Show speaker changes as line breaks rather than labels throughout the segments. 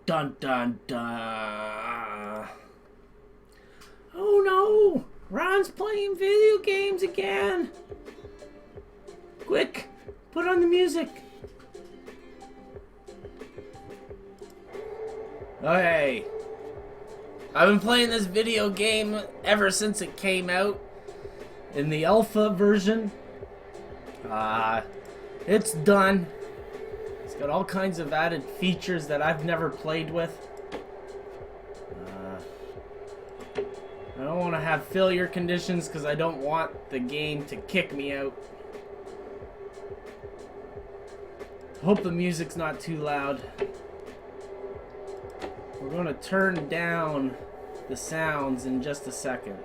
Dun dun dun. Oh no! Ron's playing video games again! Quick! Put on the music! Okay. I've been playing this video game ever since it came out in the alpha version. It's done. It's got all kinds of added features that I've never played with. I don't want to have failure conditions because I don't want the game to kick me out. Hope the music's not too loud. We're going to turn down the sounds in just a second.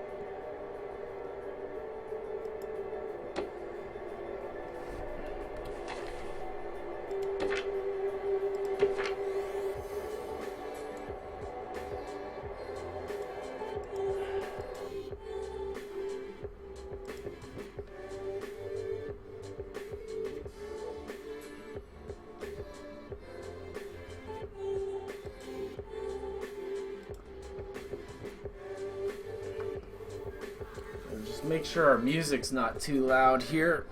Make sure our music's not too loud here.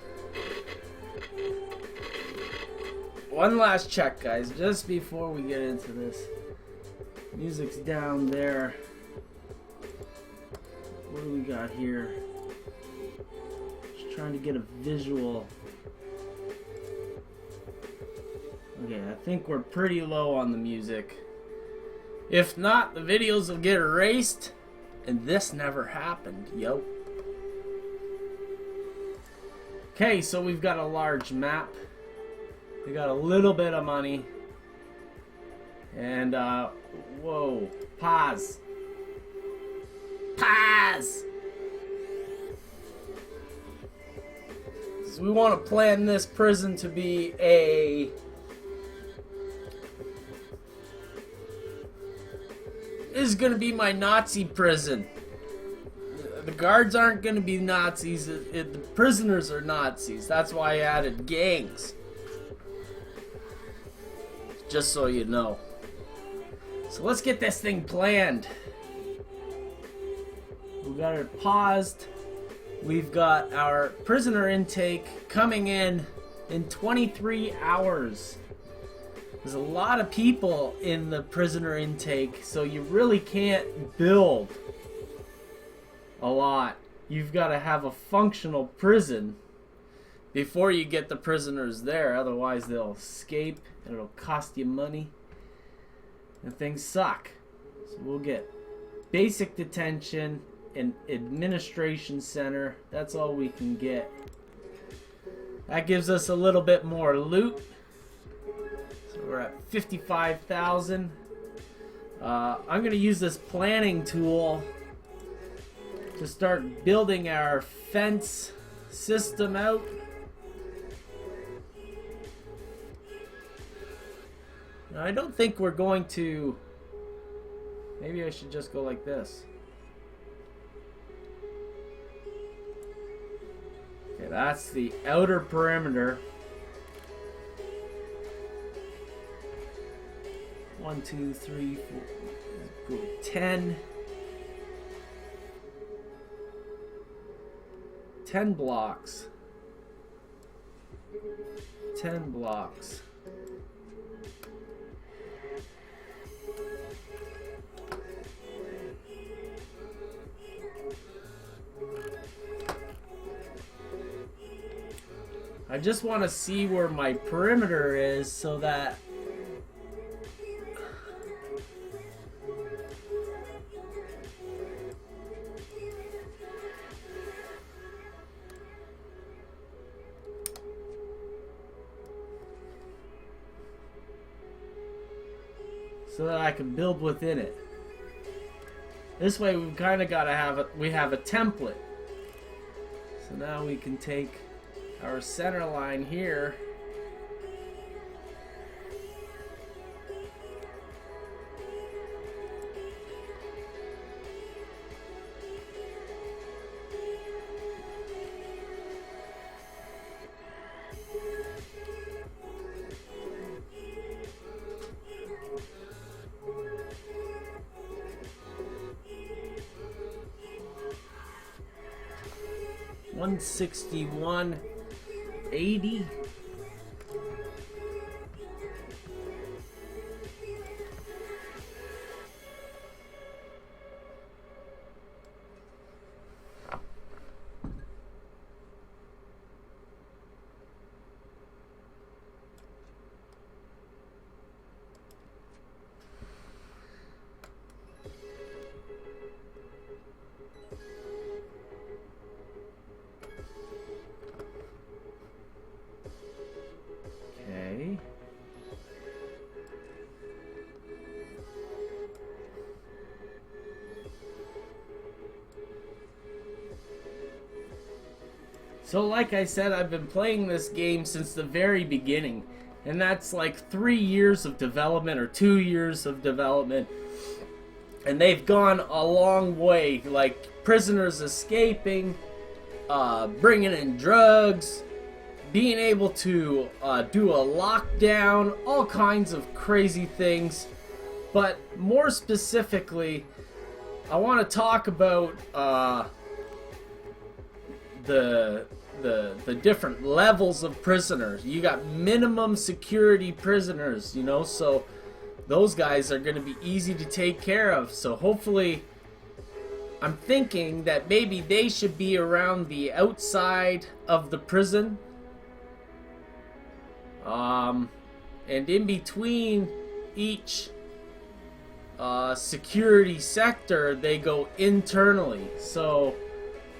One last check, guys, just before we get into this. Music's down there. What do we got here? Just trying to get a visual. Okay, I think we're pretty low on the music. If not, the videos will get erased, and this never happened, yo. Okay, so we've got a large map. We got a little bit of money. And, whoa. Pause. Pause! So we want to plan this prison to be a... This is going to be my Nazi prison. The guards aren't going to be Nazis. The prisoners are Nazis. That's why I added gangs. Just so you know. So let's get this thing planned. We got it paused. We've got our prisoner intake coming in 23 hours. There's a lot of people in the prisoner intake, so you really can't build a lot. You've got to have a functional prison before you get the prisoners there, otherwise they'll escape and it'll cost you money and things suck. So we'll get basic detention and administration center. That's all we can get. That gives us a little bit more loot. So we're at 55,000. I'm gonna use this planning tool to start building our fence system out. Now, I don't think we're going to... Maybe I should just go like this. Okay, that's the outer perimeter. 1, 2, 3, 4, 10. 10 blocks. 10 blocks. I just want to see where my perimeter is so that I can build within it. This way we've kind of got to have we have a template. So now we can take our center line here. 161.80. So like I said, I've been playing this game since the very beginning. And that's like 3 years of development or 2 years of development. And they've gone a long way. Like prisoners escaping, bringing in drugs, being able to do a lockdown, all kinds of crazy things. But more specifically, I want to talk about the different levels of prisoners. You got minimum security prisoners, you know, so those guys are going to be easy to take care of. So hopefully, I'm thinking that maybe they should be around the outside of the prison. And in between each security sector, they go internally. So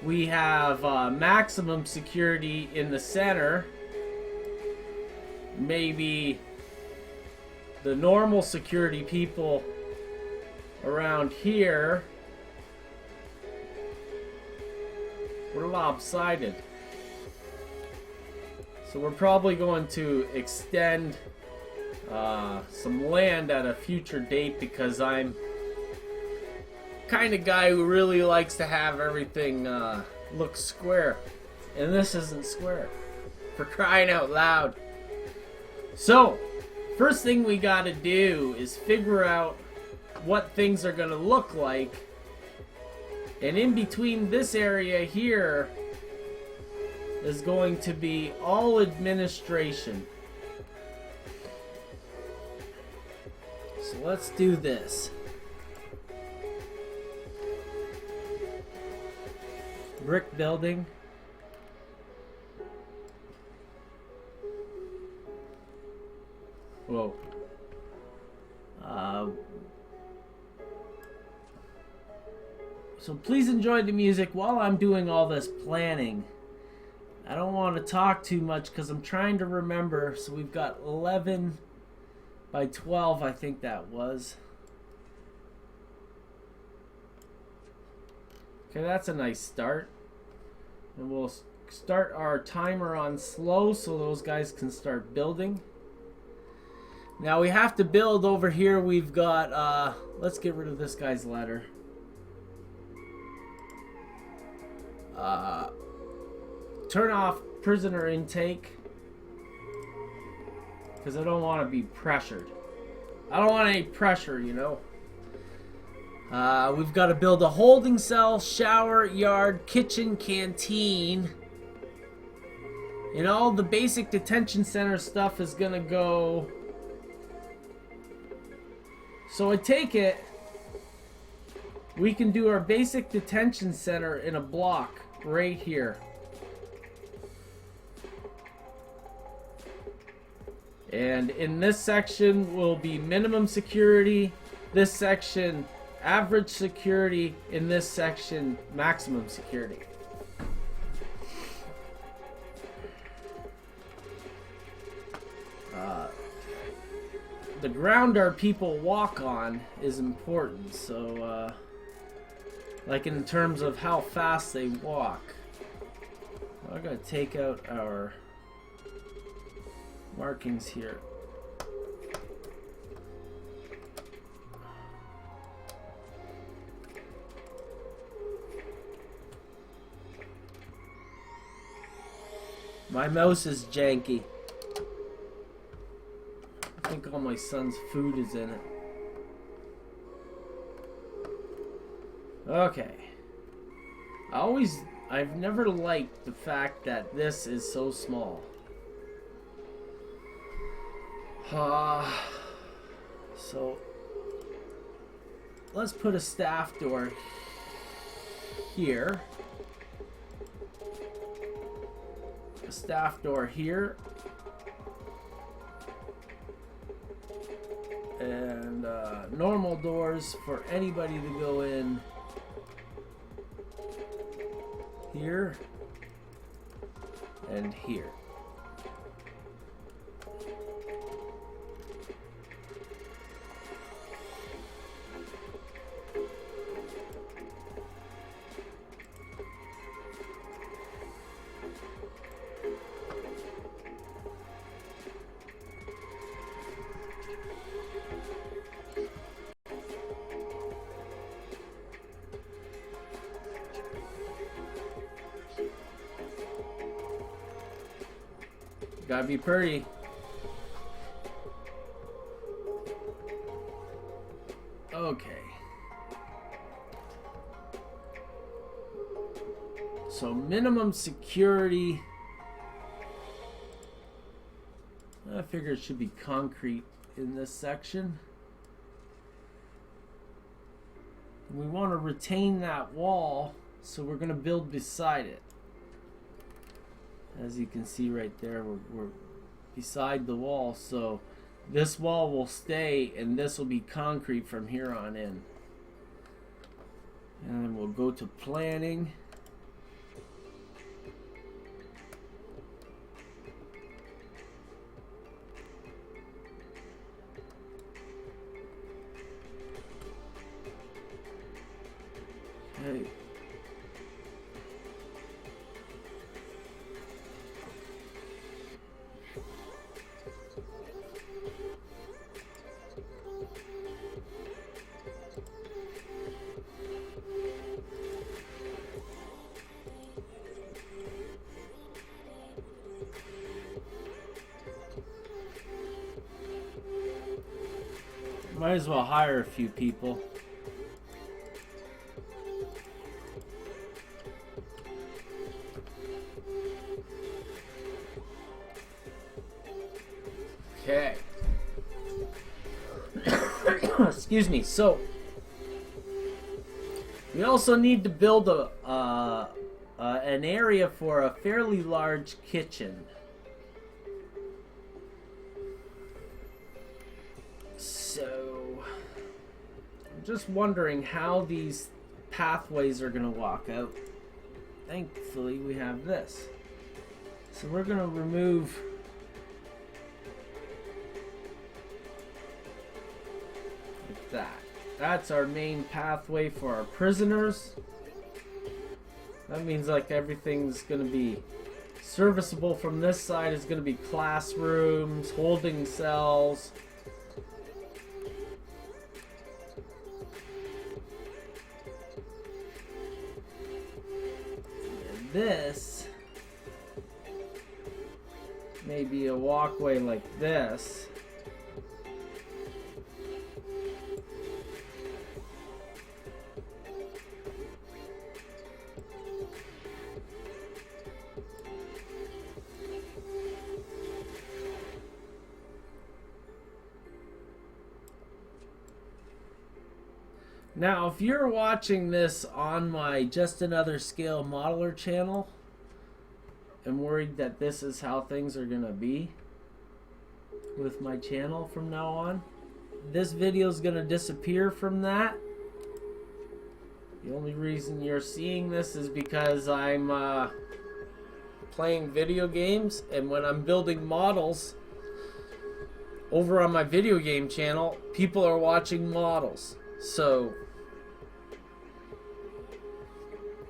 we have maximum security in the center. Maybe the normal security people around here. We're lopsided. So we're probably going to extend some land at a future date because I'm kind of guy who really likes to have everything look square, and this isn't square, for crying out loud. So first thing we gotta do is figure out what things are gonna look like, and in between this area here is going to be all administration. So let's do this. Brick building. Whoa. So please enjoy the music while I'm doing all this planning. I don't want to talk too much because I'm trying to remember. So we've got 11 by 12, I think that was. Okay, that's a nice start. And we'll start our timer on slow so those guys can start building. Now we have to build over here. We've got, let's get rid of this guy's ladder. Turn off prisoner intake. Because I don't want to be pressured. I don't want any pressure, you know. We've got to build a holding cell, shower, yard, kitchen, canteen. And all the basic detention center stuff is going to go. So I take it we can do our basic detention center in a block right here. And in this section will be minimum security. This section average security, in this section maximum security. The ground our people walk on is important, so like in terms of how fast they walk. I gotta take out our markings here. My mouse is janky. I think all my son's food is in it. I I've never liked the fact that this is so small. So let's put a staff door here. A staff door here. And normal doors for anybody to go in here and here. Gotta be pretty. Okay. So minimum security. I figure it should be concrete in this section. We want to retain that wall, so we're going to build beside it. As you can see right there, we're beside the wall, so this wall will stay and this will be concrete from here on in. And then we'll go to planning. Okay. Might as well hire a few people. Okay. Excuse me. So we also need to build an area for a fairly large kitchen. So I'm just wondering how these pathways are going to walk out. Thankfully, we have this. So we're going to remove like that. That's our main pathway for our prisoners. That means like everything's going to be serviceable from this side. Is going to be classrooms, holding cells. And this may be a walkway like this. Now, if you're watching this on my Just Another Scale Modeler channel and worried that this is how things are going to be with my channel from now on, this video is going to disappear from that. The only reason you're seeing this is because I'm playing video games, and when I'm building models over on my video game channel, people are watching models. So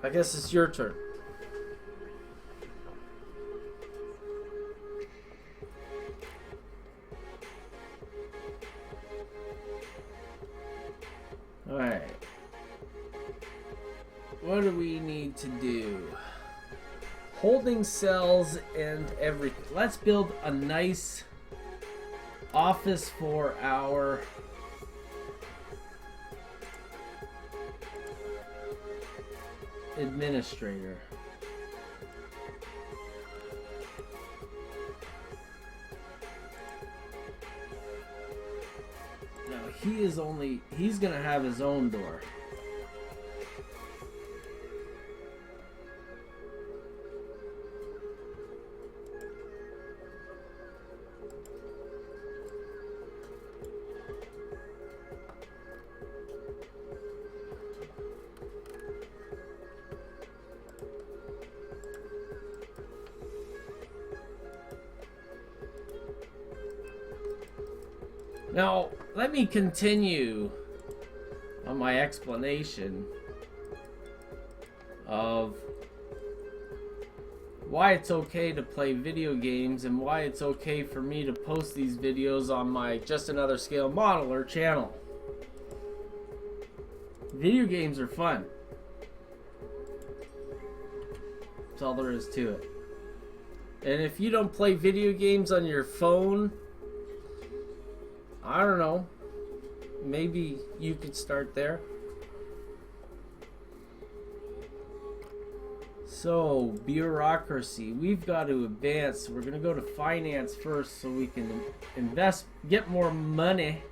I guess it's your turn. Alright. What do we need to do? Holding cells and everything. Let's build a nice office for our administrator. he's gonna have his own door. Now, let me continue on my explanation of why it's okay to play video games and why it's okay for me to post these videos on my Just Another Scale Modeler channel. Video games are fun. That's all there is to it. And if you don't play video games on your phone, I don't know, maybe you could start there. So, bureaucracy. We've got to advance. We're going to go to finance first so we can invest, get more money.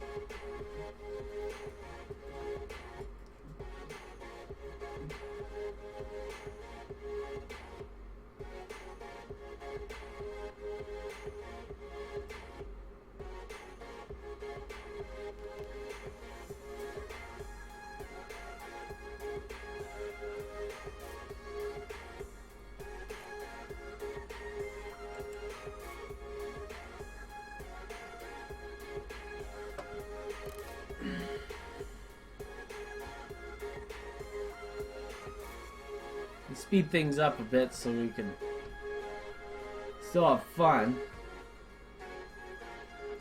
Speed things up a bit so we can still have fun.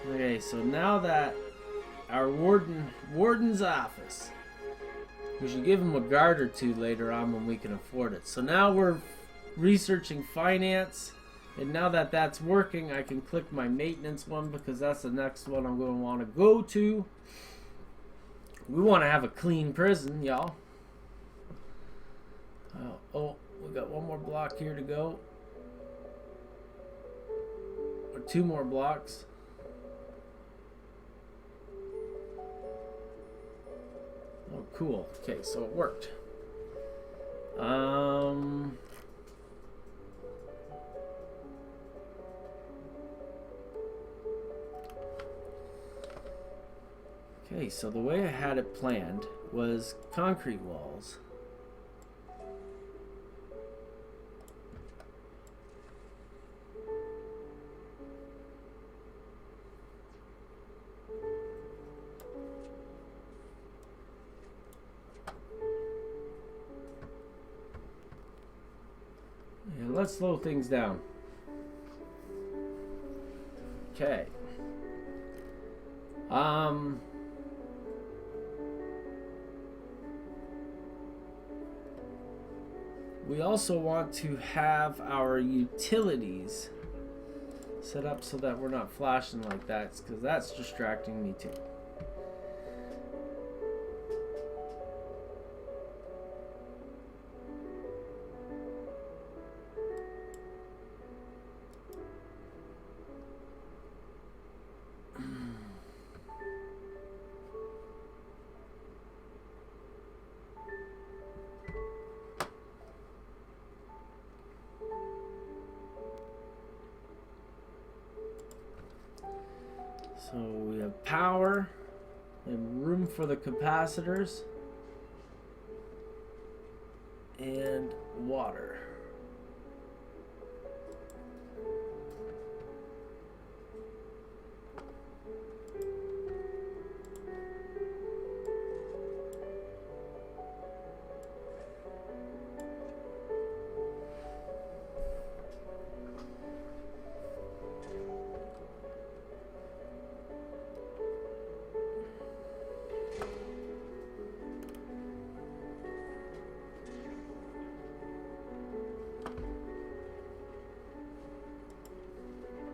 Okay, so now that our warden's office, we should give him a guard or two later on when we can afford it. So now we're researching finance, and now that that's working, I can click my maintenance one because that's the next one I'm going to want to go to. We want to have a clean prison, y'all. Oh, we got one more block here to go. Or two more blocks. Oh, cool. Okay, so it worked. Okay, so the way I had it planned was concrete walls. Let's slow things down. Okay. We also want to have our utilities set up so that we're not flashing like that, because that's distracting me too. So we have power and room for the capacitors and water.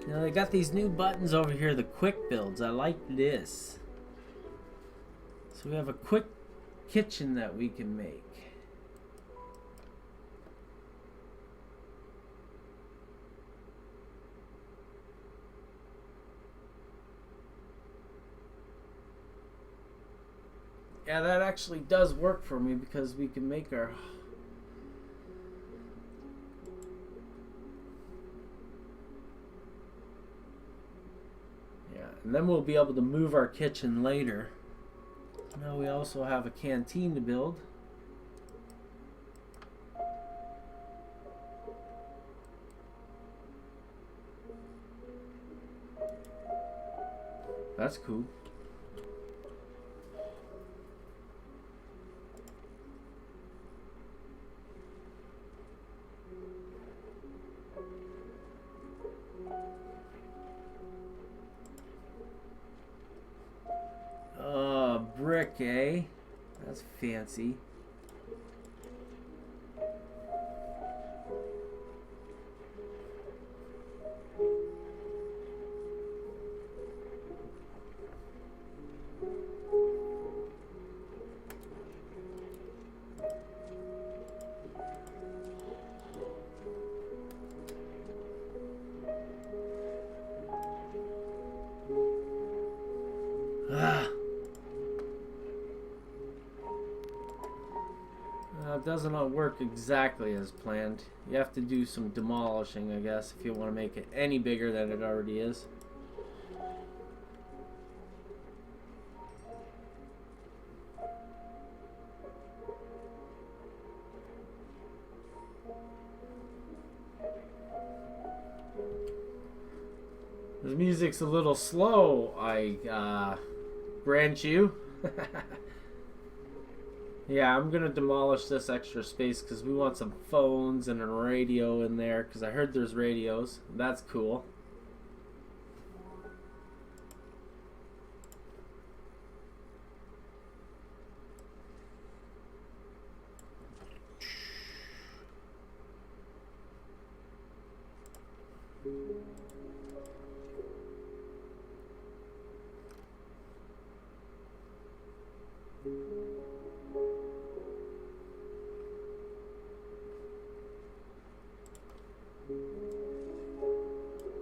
Now they got these new buttons over here, the quick builds. I like this. So we have a quick kitchen that we can make. Yeah, that actually does work for me because we can make our... Yeah, and then we'll be able to move our kitchen later. Now we also have a canteen to build. That's cool. Brick, eh? That's fancy. It doesn't all work exactly as planned. You have to do some demolishing, I guess, if you want to make it any bigger than it already is. This music's a little slow, I grant you. Yeah, I'm gonna demolish this extra space because we want some phones and a radio in there because I heard there's radios. That's cool.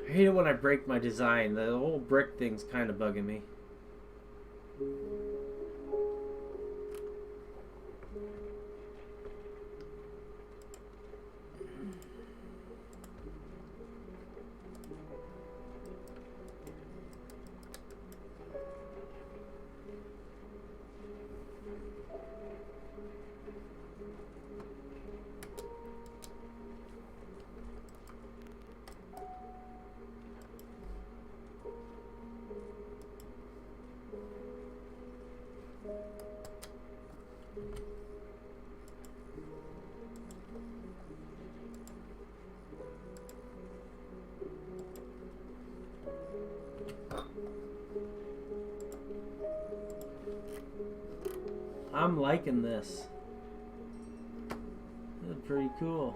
I hate it when I break my design. The whole brick thing's kind of bugging me. I'm liking this. That's pretty cool.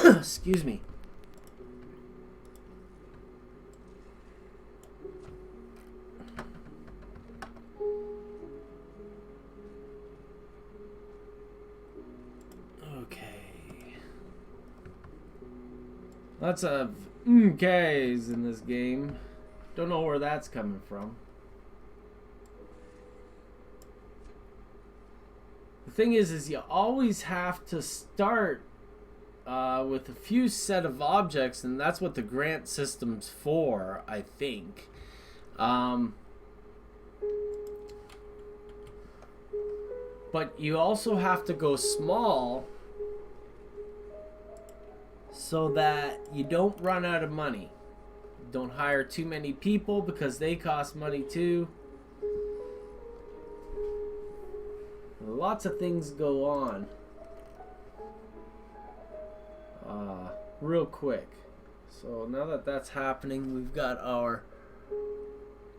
Excuse me. Lots of K's in this game. Don't know where that's coming from. The thing is you always have to start with a few set of objects, and that's what the grant system's for, I think. But you also have to go small so that you don't run out of money. Don't hire too many people because they cost money too. Lots of things go on. Real quick. So now that that's happening, we've got our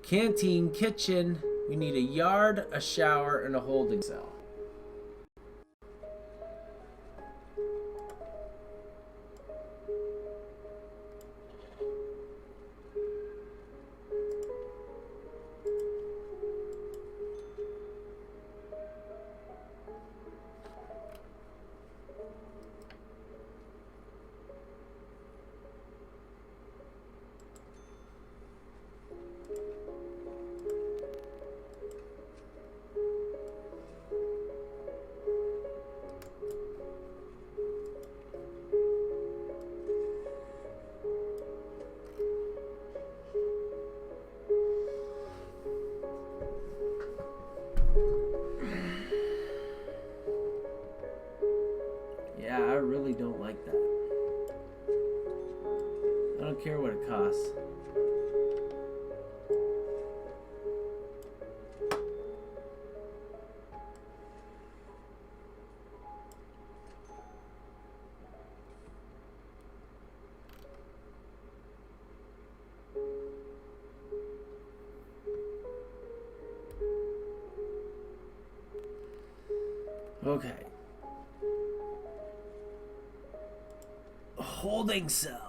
canteen, kitchen. We need a yard, a shower, and a holding cell. Okay. Holding cell.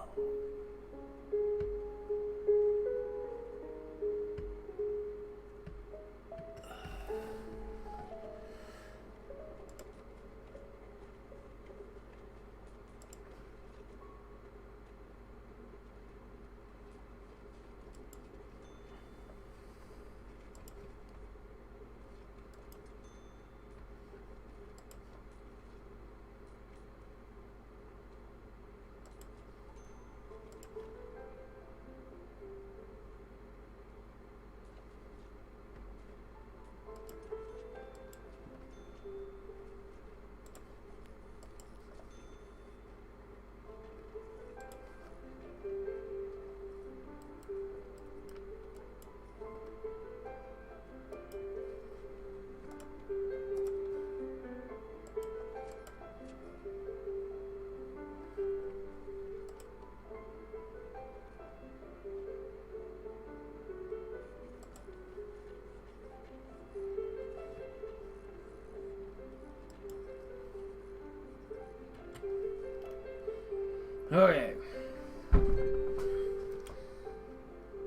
Okay.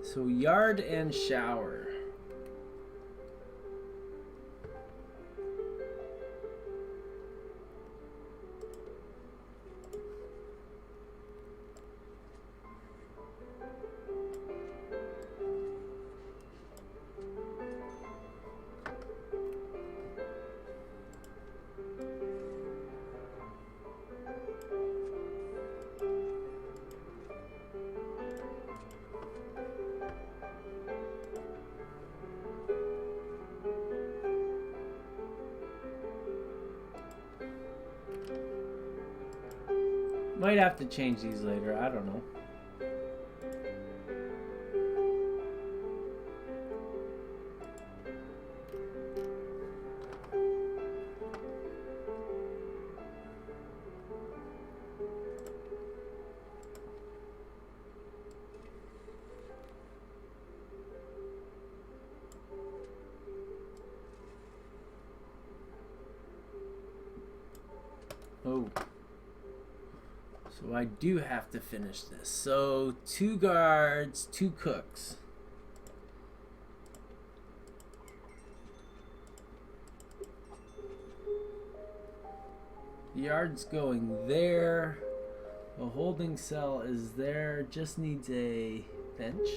So yard and shower. Might have to change these later, I don't know. Oh. So I do have to finish this. So 2 guards, 2 cooks. The yard's going there. The holding cell is there. Just needs a bench.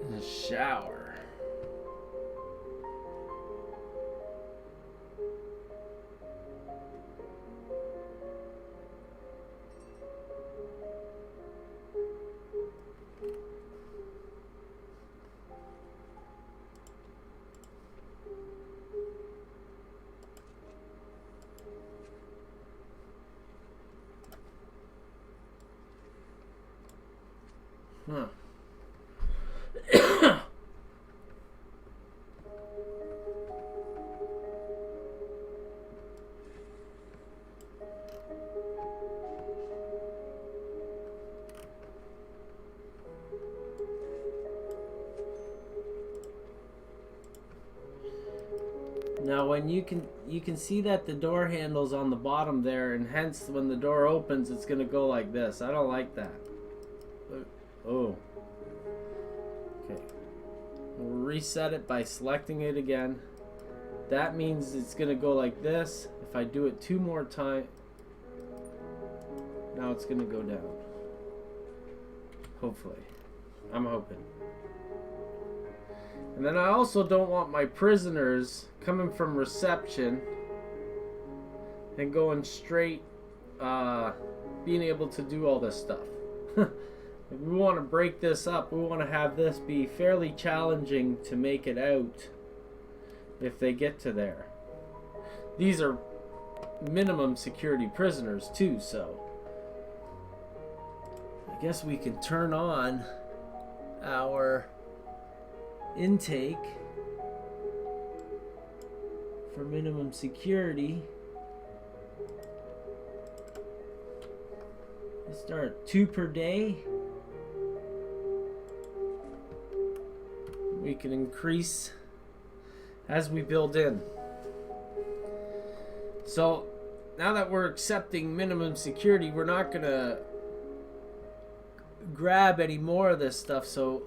The shower. Huh. Now when you can see that the door handle's on the bottom there, and hence when the door opens it's gonna go like this. I don't like that. Oh. Okay. We'll reset it by selecting it again. That means it's gonna go like this. If I do it 2 more times, now it's gonna go down. Hopefully. I'm hoping. And then I also don't want my prisoners coming from reception and going straight, being able to do all this stuff. If we want to break this up, we want to have this be fairly challenging to make it out if they get to there. These are minimum security prisoners too, so I guess we can turn on our intake for minimum security. Let's start 2 per day. We can increase as we build in. So now that we're accepting minimum security, we're not gonna grab any more of this stuff, so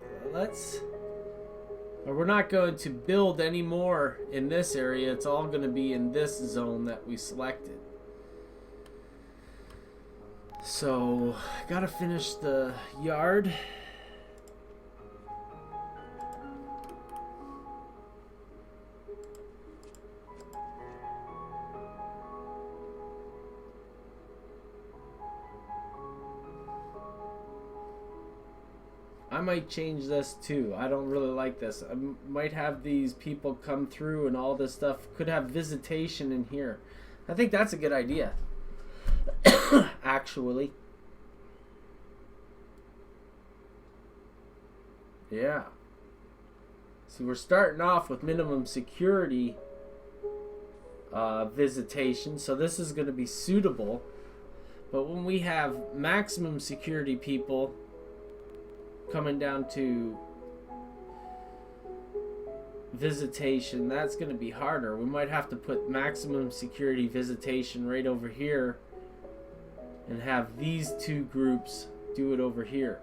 we're not going to build any more in this area. It's all going to be in this zone that we selected. So gotta finish the yard. I might change this too. I don't really like this. I might have these people come through and all this stuff. Could have visitation in here. I think that's a good idea. Actually. Yeah. See, we're starting off with minimum security visitation, so this is going to be suitable. But when we have maximum security people coming down to visitation, that's going to be harder. We might have to put maximum security visitation right over here and have these 2 groups do it over here.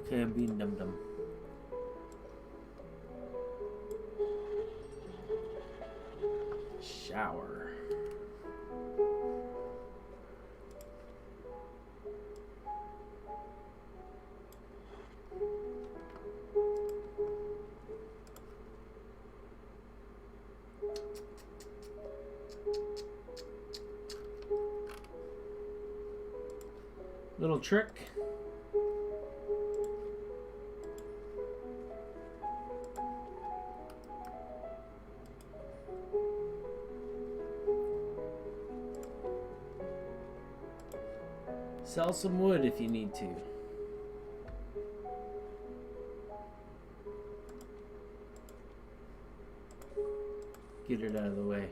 Okay, I'm being dum-dum. Shower. Little trick. Sell some wood if you need to. Get it out of the way.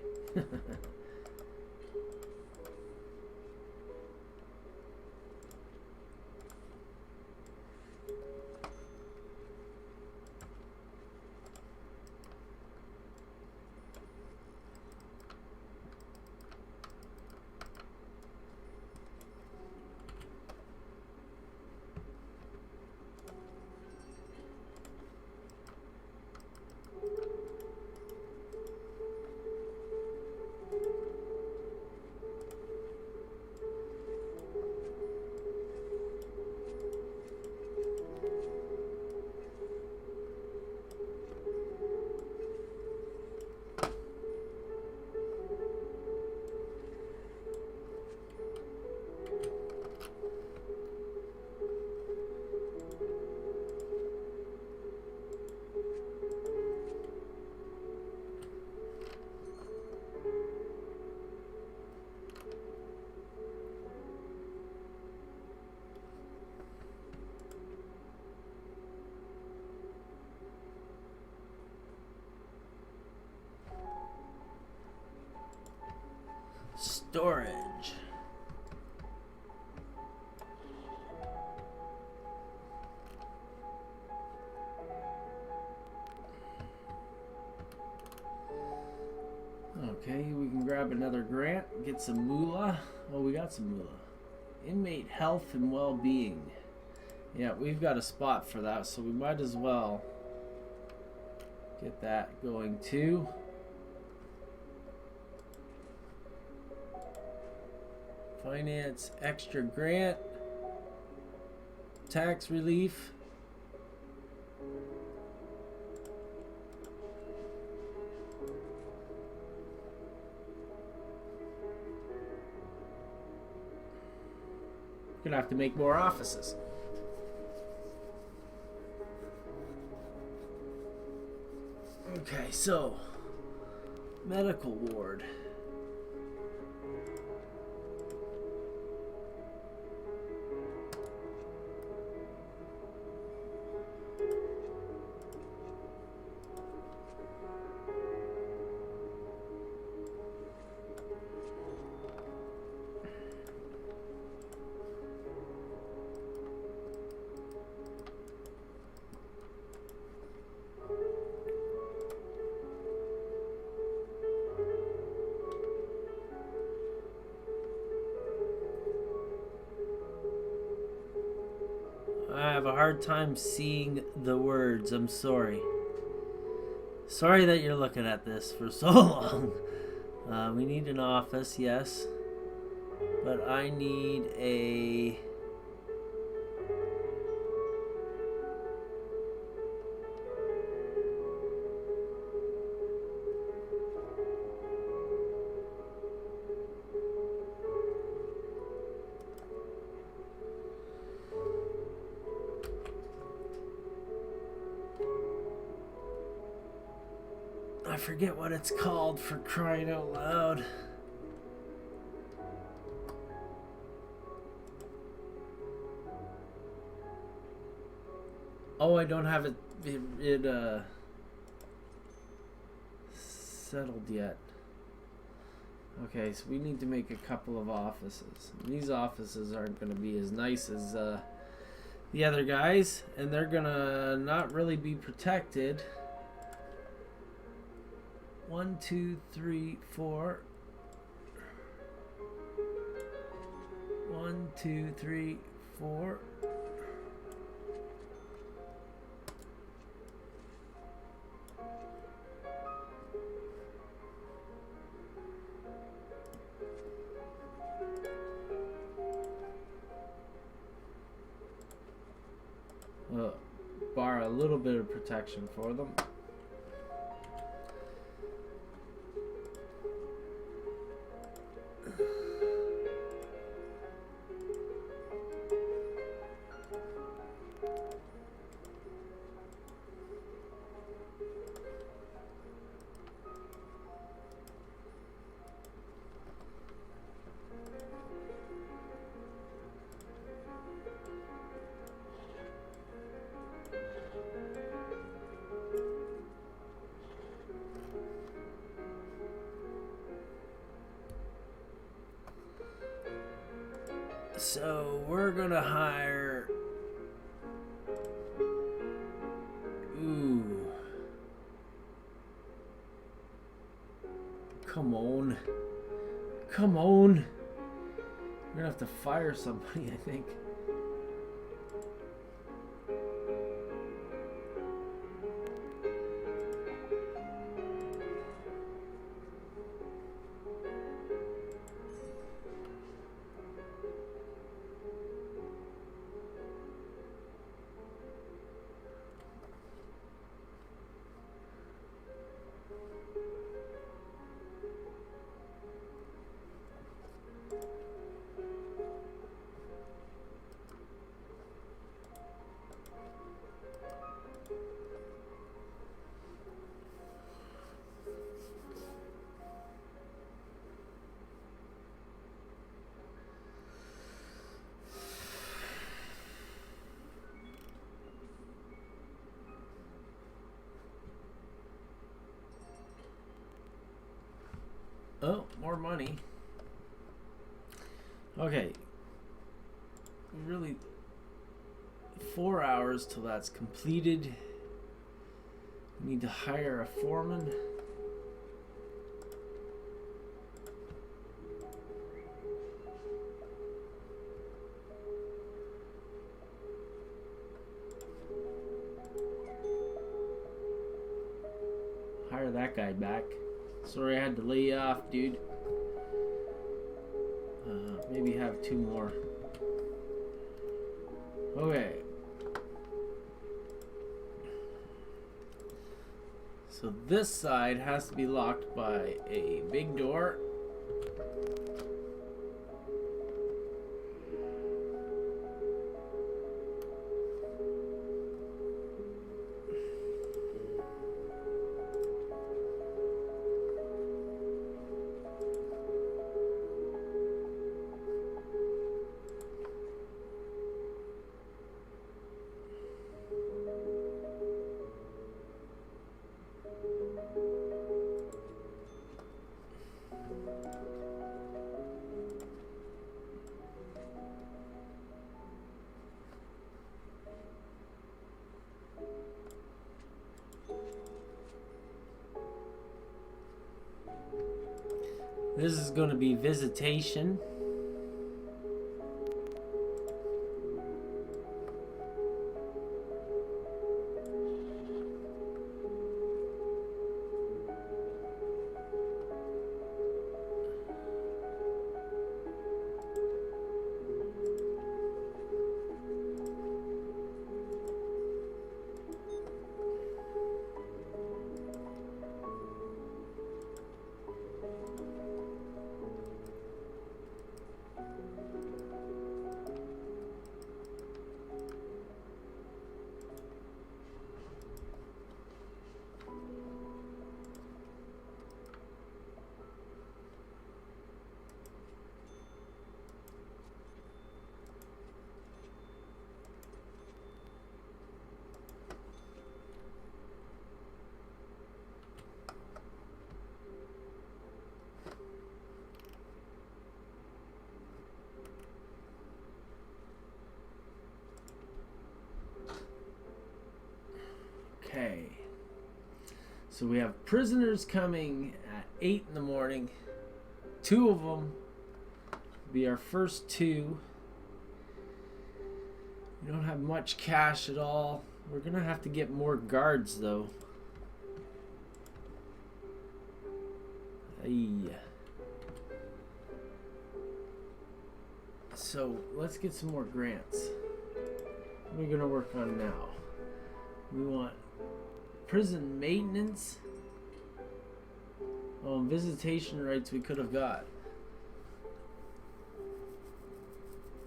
storage. Okay, we can grab another grant, get some moolah. Oh, we got some moolah. Inmate health and well-being. Yeah, we've got a spot for that, so we might as well get that going too. Finance extra grant. Tax relief. Gonna have to make more offices. Okay, so medical ward. I have a hard time seeing the words. I'm sorry. Sorry that you're looking at this for so long. We need an office, yes. But I need a... I forget what it's called, for crying out loud. Oh, I don't have it settled yet. Okay, so we need to make a couple of offices. These offices aren't going to be as nice as the other guys, and they're going to not really be protected. 1, 2, 3, 4. 1, 2, 3, 4. Bar a little bit of protection for them. So we're gonna hire... Ooh. Come on. Come on. We're gonna have to fire somebody, I think. Oh, more money. Okay. Really, 4 hours till that's completed. We need to hire a foreman. Hire that guy back. Sorry I had to lay you off, dude. Maybe have 2 more. Okay. So this side has to be locked by a big door. This is going to be visitation. Okay. So we have prisoners coming at 8 in the morning. 2 of them will be our first 2. We don't have much cash at all. We're going to have to get more guards, though. So let's get some more grants. What are we going to work on now? We want prison maintenance. Oh, and visitation rights we could have got.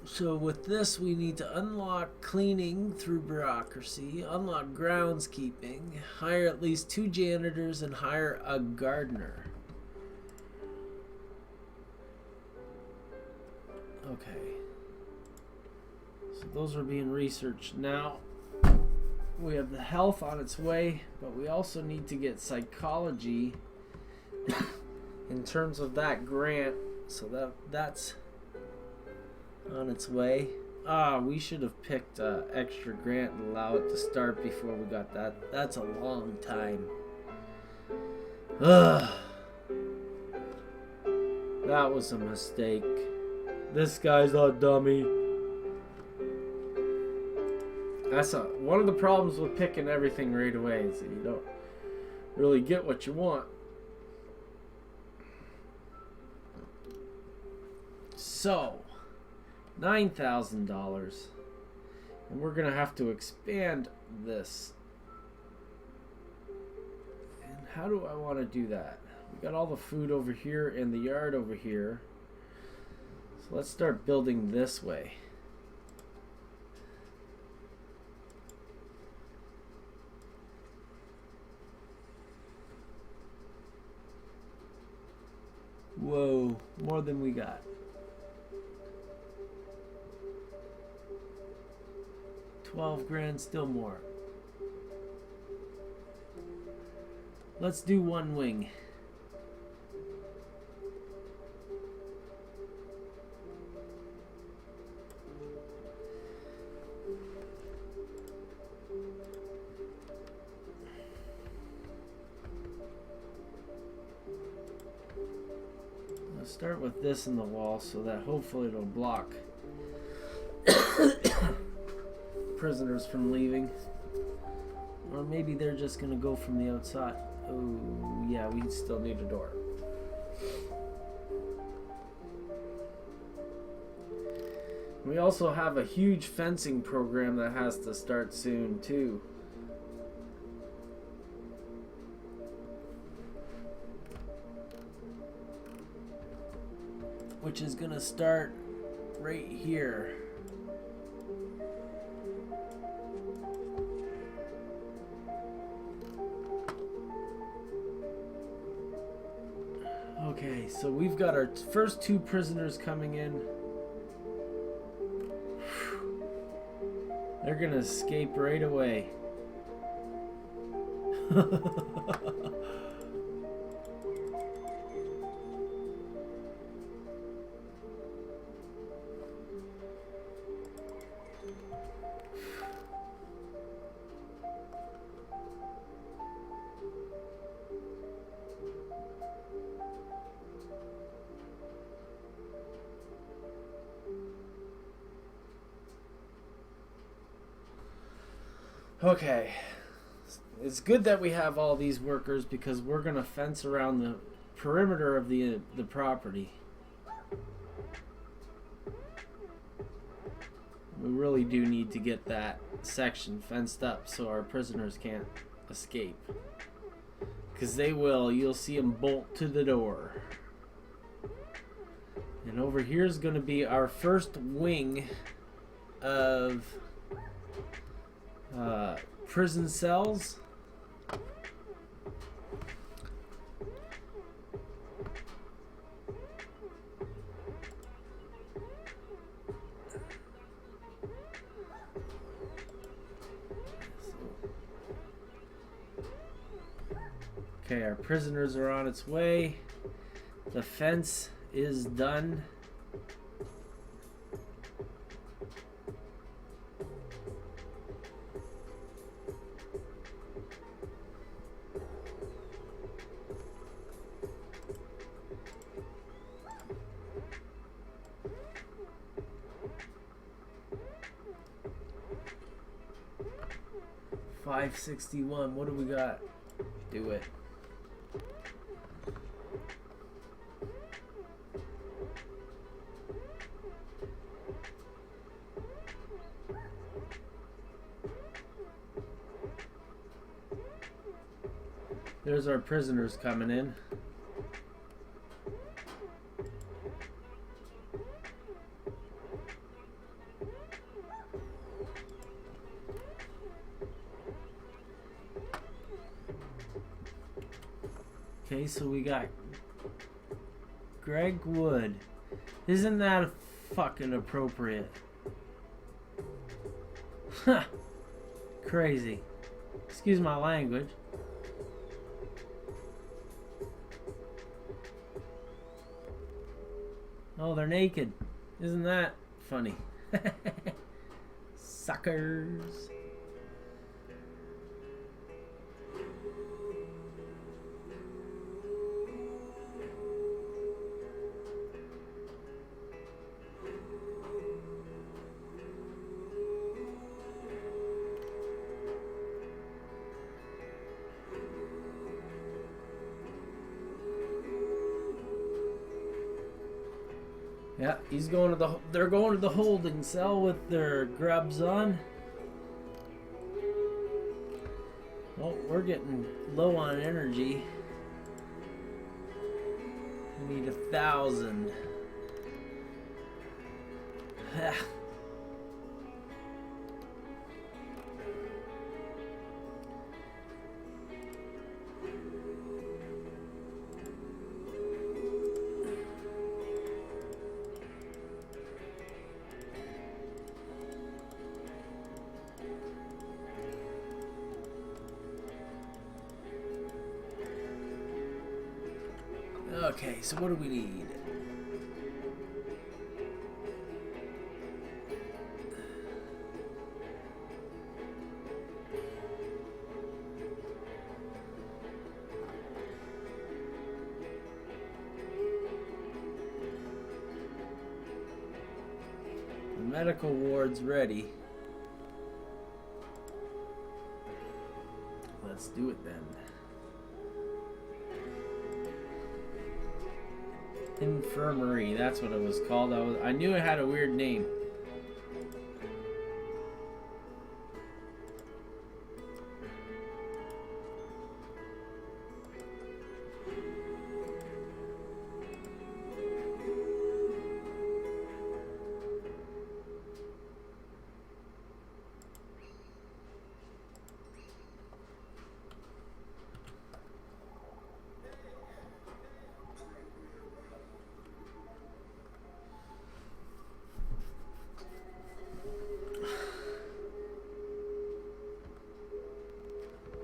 So with this, we need to unlock cleaning through bureaucracy, unlock groundskeeping, hire at least 2 janitors, and hire a gardener. Okay. So those are being researched now. We have the health on its way, but we also need to get psychology in terms of that grant. So that's on its way. We should have picked extra grant and allow it to start before we got that. That's a long time. That was a mistake. This guy's a dummy. That's one of the problems with picking everything right away is that you don't really get what you want. So, $9,000. And we're going to have to expand this. And how do I want to do that? We got all the food over here and the yard over here. So let's start building this way. Whoa, more than we got. 12 grand, still more. Let's do 1 wing. start with this in the wall so that hopefully it'll block prisoners from leaving. Or maybe they're just gonna go from the outside. Oh, yeah, we still need a door. We also have a huge fencing program that has to start soon, too. Which is gonna start right here. Okay, so we've got our first 2 prisoners coming in. They're gonna escape right away. Okay, it's good that we have all these workers because we're gonna fence around the perimeter of the property. We really do need to get that section fenced up so our prisoners can't escape. Because they will. You'll see them bolt to the door. And over here is going to be our first wing of prison cells. Okay, our prisoners are on its way. The fence is done. $561. What do we got? Do it. There's our prisoners coming in. Okay, so we got Greg Wood. Isn't that fucking appropriate? Huh. Crazy. Excuse my language. Oh, they're naked. Isn't that funny? Suckers. Yeah, they're going to the holding cell with their grubs on. Well, we're getting low on energy. We need 1,000. Okay, so what do we need? Medical ward's ready. Let's do it then. Infirmary, that's what it was called. I knew it had a weird name.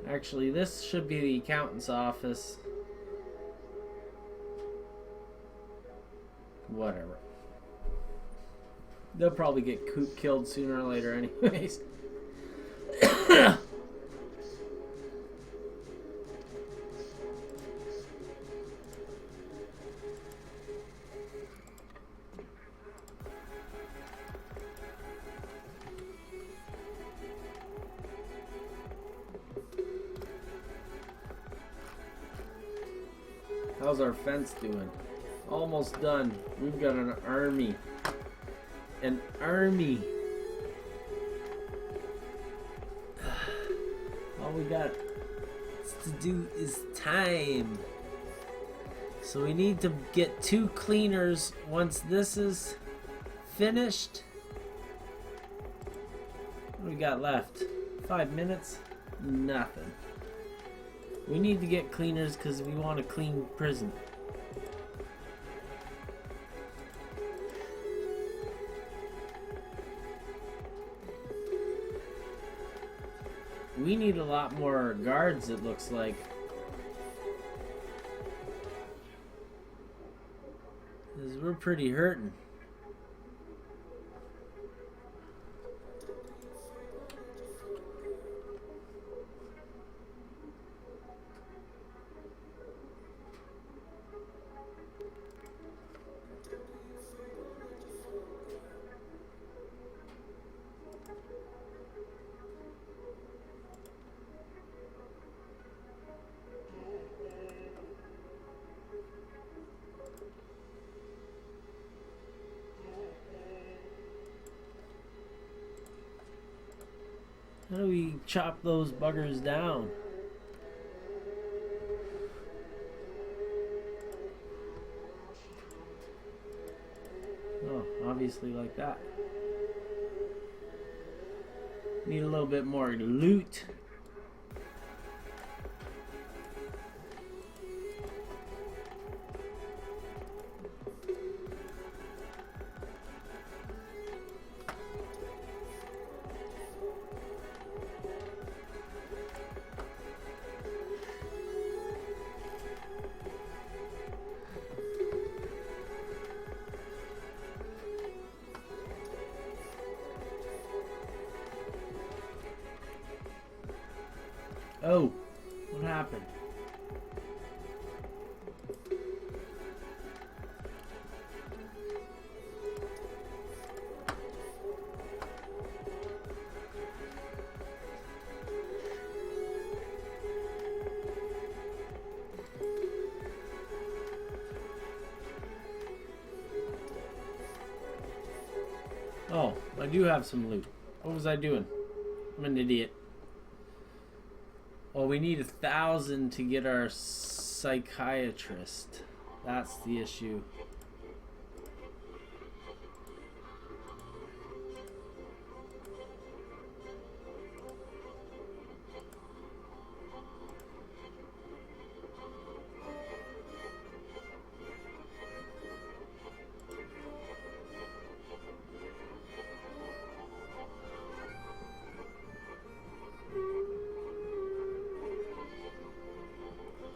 Actually, this should be the accountant's office. Whatever. They'll probably get killed sooner or later anyways. How's our fence doing? Almost done. We've got an army. An army. All we got to do is time. So we need to get 2 cleaners once this is finished. What do we got left? 5 minutes? Nothing. We need to get cleaners because we want a clean prison. We need a lot more guards, it looks like. Because we're pretty hurting. How do we chop those buggers down? Oh, obviously like that. Need a little bit more loot. Oh, what happened? Oh, I do have some loot. What was I doing? I'm an idiot. Well, we need 1,000 to get our psychiatrist. That's the issue.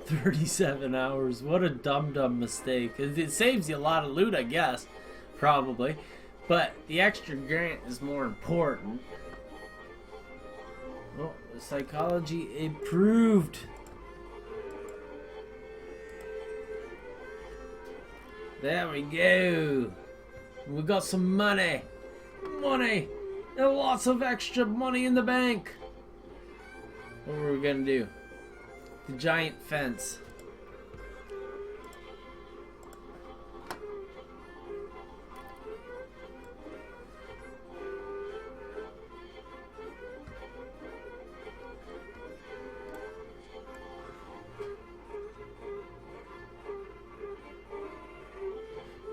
$37 hours. What a dumb mistake. It saves you a lot of loot, I guess. Probably. But the extra grant is more important. Oh, the psychology improved. There we go. We got some money. Money! And lots of extra money in the bank! What were we gonna do? The giant fence.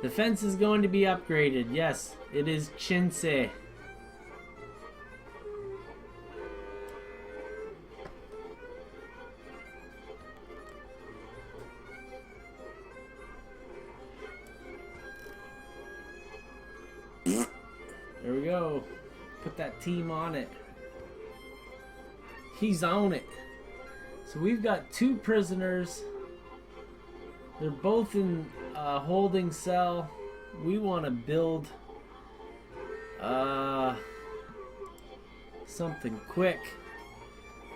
The fence is going to be upgraded. Yes, it is chintzy. There we go. Put that team on it. He's on it. So we've got 2 prisoners. They're both in a holding cell. We want to build something quick.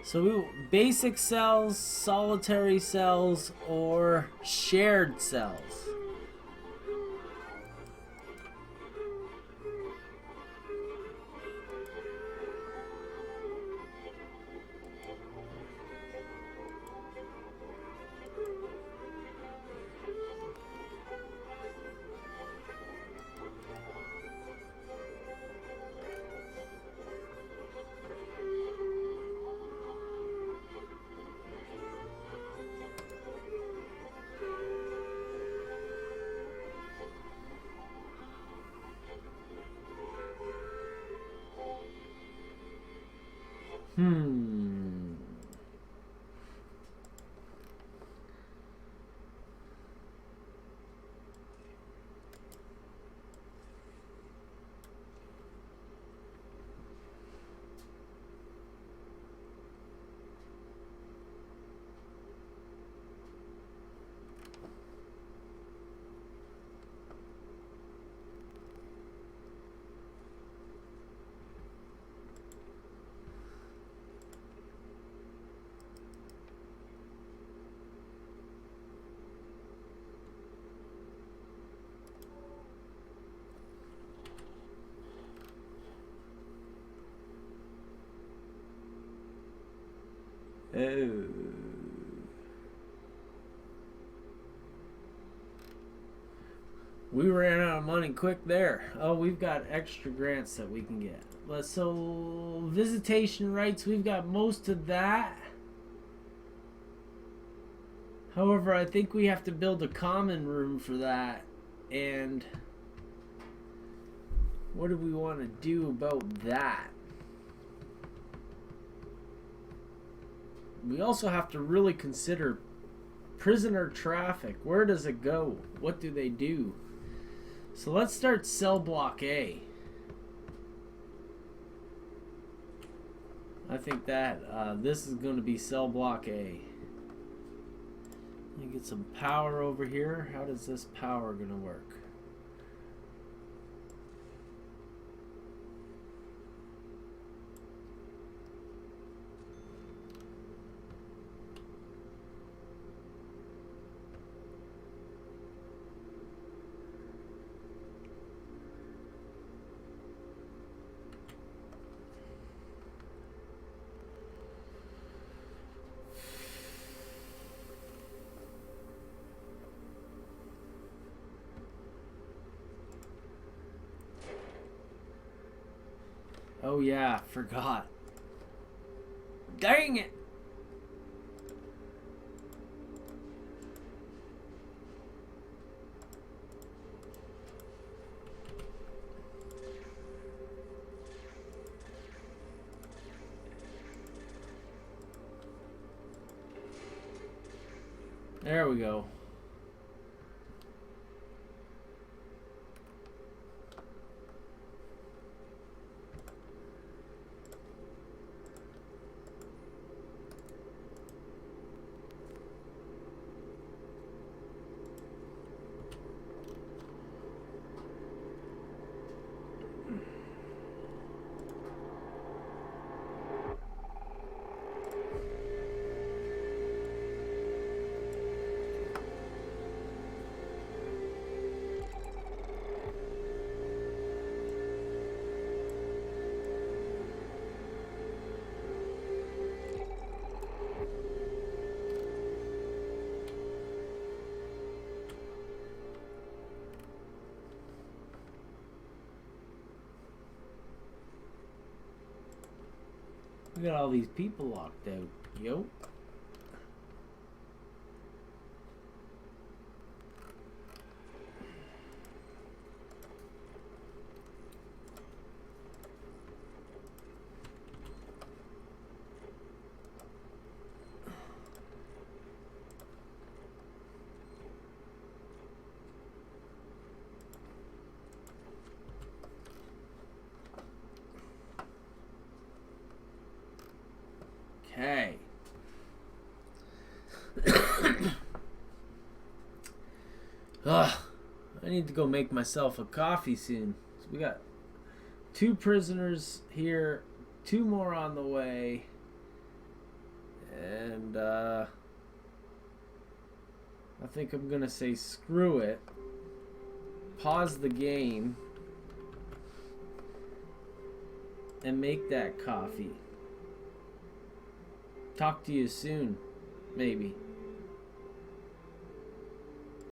So basic cells, solitary cells, or shared cells. Oh. We ran out of money quick there. Oh, we've got extra grants that we can get. So, visitation rights, we've got most of that. However, I think we have to build a common room for that. And what do we want to do about that? We also have to really consider prisoner traffic. Where does it go? What do they do? So let's start cell block A. I think that this is going to be cell block A. Let me get some power over here. How does this power going to work? Oh yeah, forgot. Dang it! There we go. We got all these people locked out. Yo. Okay. Ugh, I need to go make myself a coffee soon. So we got 2 prisoners here, 2 more on the way, and I think I'm gonna say screw it, pause the game, and make that coffee. Talk to you soon, maybe.